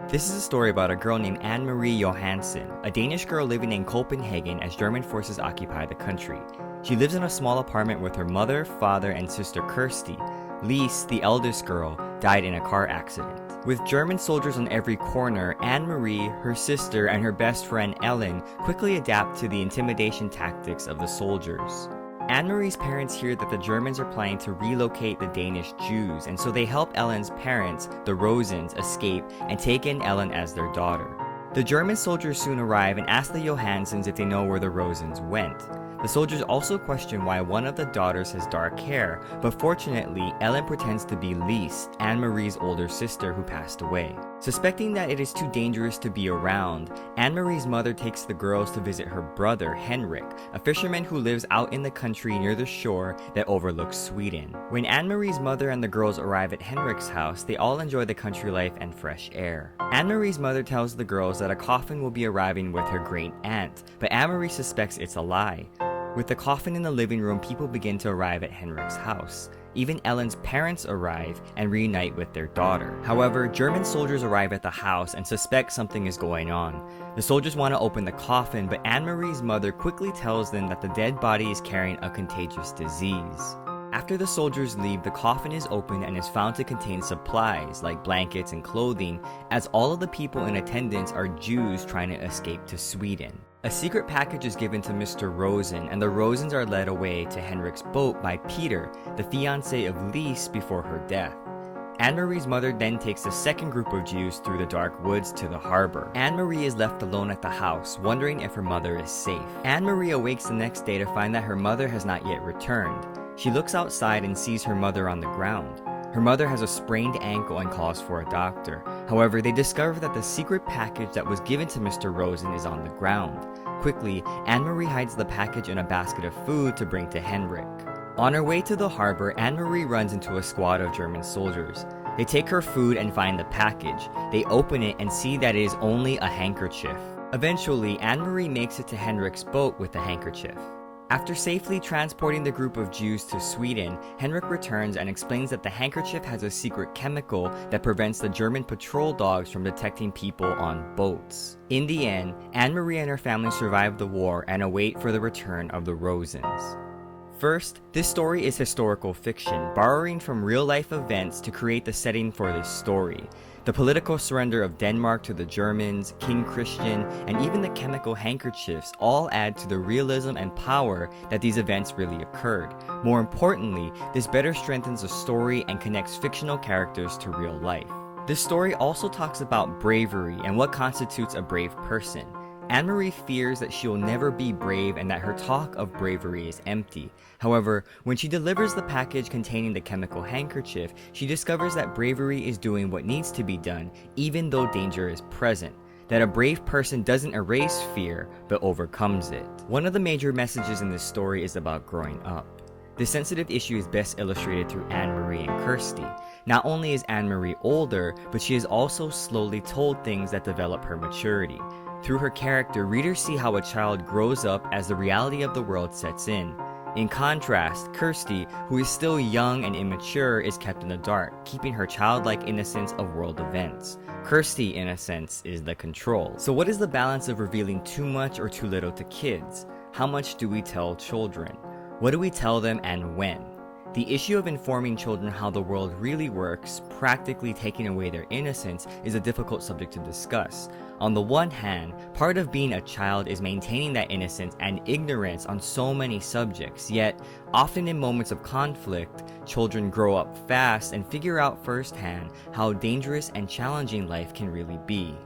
This is a story about a girl named Anmarie Johansen, a Danish girl living in Copenhagen as German forces occupy the country. She lives in a small apartment with her mother, father, and sister Kirsty. Lise, the eldest girl, died in a car accident. With German soldiers on every corner, Anmarie, her sister, and her best friend Ellen quickly adapt to the intimidation tactics of the soldiers. Anmarie's parents hear that the Germans are planning to relocate the Danish Jews, and so they help Ellen's parents, the Rosens, escape and take in Ellen as their daughter. The German soldiers soon arrive and ask the Johansens if they know where the Rosens went. The soldiers also question why one of the daughters has dark hair, but fortunately, Ellen pretends to be Lise, Anmarie's older sister who passed away. Suspecting that it is too dangerous to be around, Anmarie's mother takes the girls to visit her brother, Henrik, a fisherman who lives out in the country near the shore that overlooks Sweden. When Anmarie's mother and the girls arrive at Henrik's house, they all enjoy the country life and fresh air. Anmarie's mother tells the girls that a coffin will be arriving with her great aunt, but Anmarie suspects it's a lie. With the coffin in the living room, people begin to arrive at Henrik's house. Even Ellen's parents arrive and reunite with their daughter. However, German soldiers arrive at the house and suspect something is going on. The soldiers want to open the coffin, but Anmarie's mother quickly tells them that the dead body is carrying a contagious disease. After the soldiers leave, the coffin is opened and is found to contain supplies like blankets and clothing, as all of the people in attendance are Jews trying to escape to Sweden. A secret package is given to Mr. Rosen, and the Rosens are led away to Henrik's boat by Peter, the fiancé of Lise, before her death. Anmarie's mother then takes the second group of Jews through the dark woods to the harbor. Anmarie is left alone at the house, wondering if her mother is safe. Anmarie awakes the next day to find that her mother has not yet returned. She looks outside and sees her mother on the ground. Her mother has a sprained ankle and calls for a doctor. However, they discover that the secret package that was given to Mr. Rosen is on the ground. Quickly, Anmarie hides the package in a basket of food to bring to Henrik. On her way to the harbor, Anmarie runs into a squad of German soldiers. They take her food and find the package. They open it and see that it is only a handkerchief. Eventually, Anmarie makes it to Henrik's boat with the handkerchief. After safely transporting the group of Jews to Sweden, Henrik returns and explains that the handkerchief has a secret chemical that prevents the German patrol dogs from detecting people on boats. In the end, Anmarie and her family survive the war and await for the return of the Rosens. First, this story is historical fiction, borrowing from real-life events to create the setting for this story. The political surrender of Denmark to the Germans, King Christian, and even the chemical handkerchiefs all add to the realism and power that these events really occurred. More importantly, this better strengthens the story and connects fictional characters to real life. This story also talks about bravery and what constitutes a brave person. Anmarie fears that she will never be brave and that her talk of bravery is empty. However, when she delivers the package containing the chemical handkerchief, she discovers that bravery is doing what needs to be done, even though danger is present. That a brave person doesn't erase fear, but overcomes it. One of the major messages in this story is about growing up. This sensitive issue is best illustrated through Anmarie and Kirsty. Not only is Anmarie older, but she is also slowly told things that develop her maturity. Through her character, readers see how a child grows up as the reality of the world sets in. In contrast, Kirsty, who is still young and immature, is kept in the dark, keeping her childlike innocence of world events. Kirsty, in a sense, is the control. So what is the balance of revealing too much or too little to kids? How much do we tell children? What do we tell them and when? The issue of informing children how the world really works, practically taking away their innocence, is a difficult subject to discuss. On the one hand, part of being a child is maintaining that innocence and ignorance on so many subjects, yet, often in moments of conflict, children grow up fast and figure out firsthand how dangerous and challenging life can really be.